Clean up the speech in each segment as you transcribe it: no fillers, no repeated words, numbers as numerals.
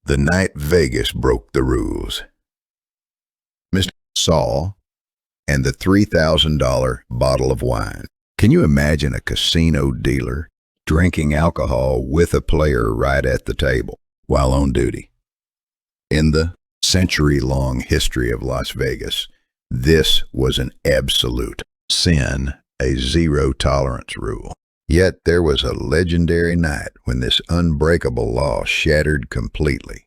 The night Vegas broke the rules. Mr. Saul and the $3,000 bottle of wine. Can you imagine a casino dealer drinking alcohol with a player right at the table while on duty? In the century-long history of Las Vegas, this was an absolute sin, a zero-tolerance rule. Yet there was a legendary night when this unbreakable law shattered completely.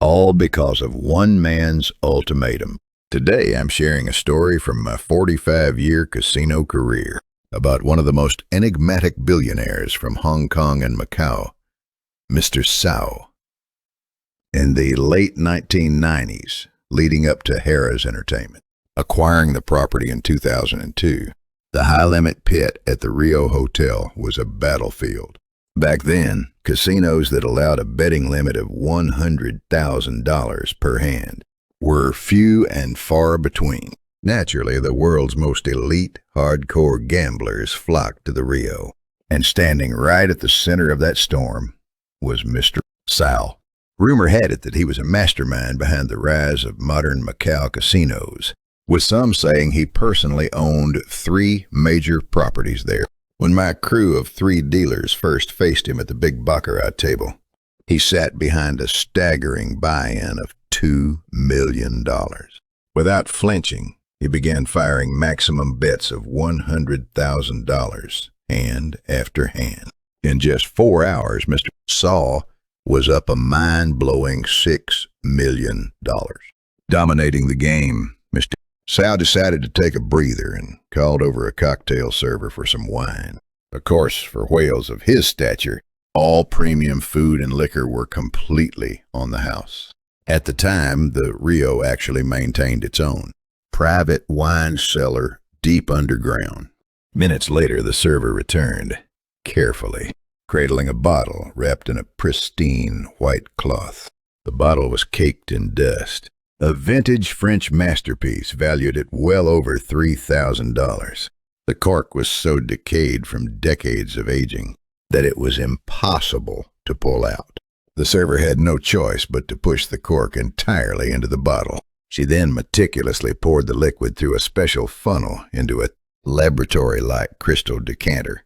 All because of one man's ultimatum. Today I'm sharing a story from my 45-year casino career about one of the most enigmatic billionaires from Hong Kong and Macau, Mr. Cao. In the late 1990s, leading up to Harrah's Entertainment, acquiring the property in 2002, the high-limit pit at the Rio Hotel was a battlefield. Back then, casinos that allowed a betting limit of $100,000 per hand were few and far between. Naturally, the world's most elite, hardcore gamblers flocked to the Rio, and standing right at the center of that storm was Mr. Cao. Rumor had it that he was a mastermind behind the rise of modern Macau casinos, with some saying he personally owned 3 major properties there. When my crew of 3 dealers first faced him at the big baccarat table, he sat behind a staggering buy-in of $2 million. Without flinching, he began firing maximum bets of $100,000, hand after hand. In just 4 hours, Mr. Saul was up a mind-blowing $6 million. Dominating the game, Mr. Cao decided to take a breather and called over a cocktail server for some wine. Of course, for whales of his stature, all premium food and liquor were completely on the house. At the time, the Rio actually maintained its own private wine cellar deep underground. Minutes later, the server returned, carefully, cradling a bottle wrapped in a pristine white cloth. The bottle was caked in dust. A vintage French masterpiece valued at well over $3,000. The cork was so decayed from decades of aging that it was impossible to pull out. The server had no choice but to push the cork entirely into the bottle. She then meticulously poured the liquid through a special funnel into a laboratory-like crystal decanter,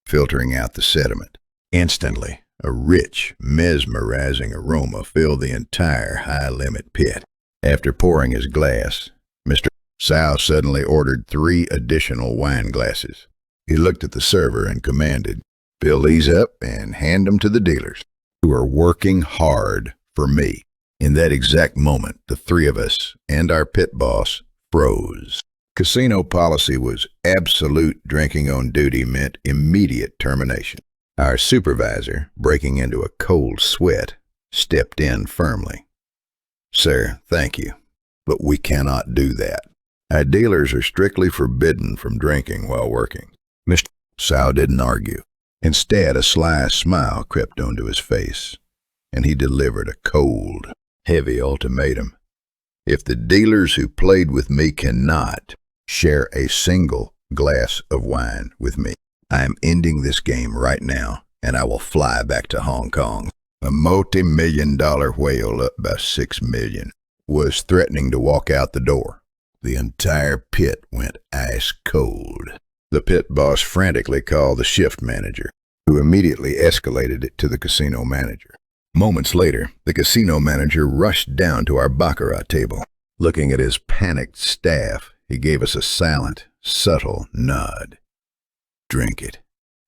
filtering out the sediment. Instantly, a rich, mesmerizing aroma filled the entire high-limit pit. After pouring his glass, Mr. Cao suddenly ordered 3 additional wine glasses. He looked at the server and commanded, "Fill these up and hand them to the dealers, who are working hard for me." In that exact moment, the 3 of us and our pit boss froze. Casino policy was absolute drinking on duty meant immediate termination. Our supervisor, breaking into a cold sweat, stepped in firmly. "Sir, thank you, but we cannot do that. Our dealers are strictly forbidden from drinking while working." Mr. Cao didn't argue. Instead, a sly smile crept onto his face, and he delivered a cold, heavy ultimatum. "If the dealers who played with me cannot share a single glass of wine with me, I am ending this game right now, and I will fly back to Hong Kong." A multi-million-dollar whale up by $6 million was threatening to walk out the door. The entire pit went ice cold. The pit boss frantically called the shift manager, who immediately escalated it to the casino manager. Moments later, the casino manager rushed down to our baccarat table. Looking at his panicked staff, he gave us a silent, subtle nod. "Drink it."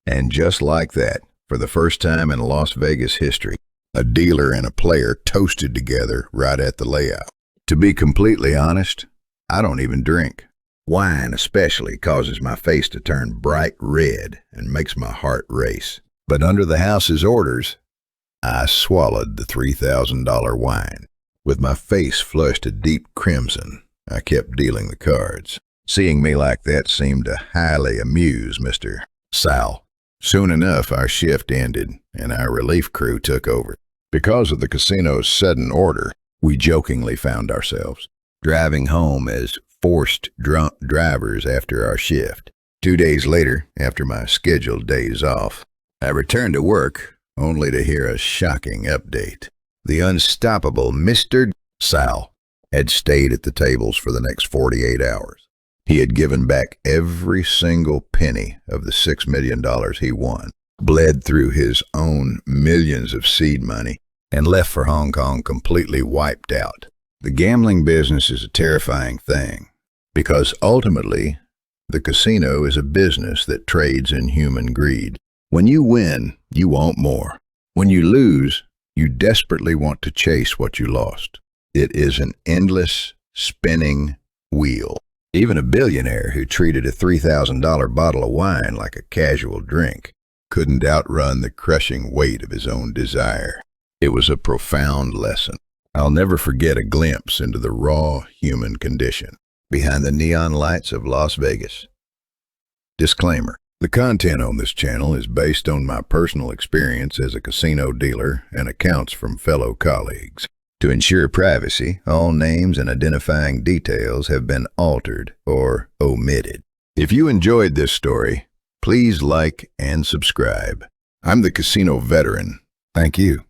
And just like that, for the first time in Las Vegas history, a dealer and a player toasted together right at the layout. To be completely honest, I don't even drink. Wine especially causes my face to turn bright red and makes my heart race. But under the house's orders, I swallowed the $3,000 wine. With my face flushed a deep crimson, I kept dealing the cards. Seeing me like that seemed to highly amuse Mr. Cao. Soon enough, our shift ended, and our relief crew took over. Because of the casino's sudden order, we jokingly found ourselves driving home as forced drunk drivers after our shift. 2 days later, after my scheduled days off, I returned to work only to hear a shocking update. The unstoppable Mr. Sal had stayed at the tables for the next 48 hours. He had given back every single penny of the $6 million he won, bled through his own millions of seed money, and left for Hong Kong completely wiped out. The gambling business is a terrifying thing because ultimately the casino is a business that trades in human greed. When you win, you want more. When you lose, you desperately want to chase what you lost. It is an endless, spinning wheel. Even a billionaire who treated a $3,000 bottle of wine like a casual drink couldn't outrun the crushing weight of his own desire. It was a profound lesson. I'll never forget a glimpse into the raw human condition behind the neon lights of Las Vegas. Disclaimer: the content on this channel is based on my personal experience as a casino dealer and accounts from fellow colleagues. To ensure privacy, all names and identifying details have been altered or omitted. If you enjoyed this story, please like and subscribe. I'm the casino veteran. Thank you.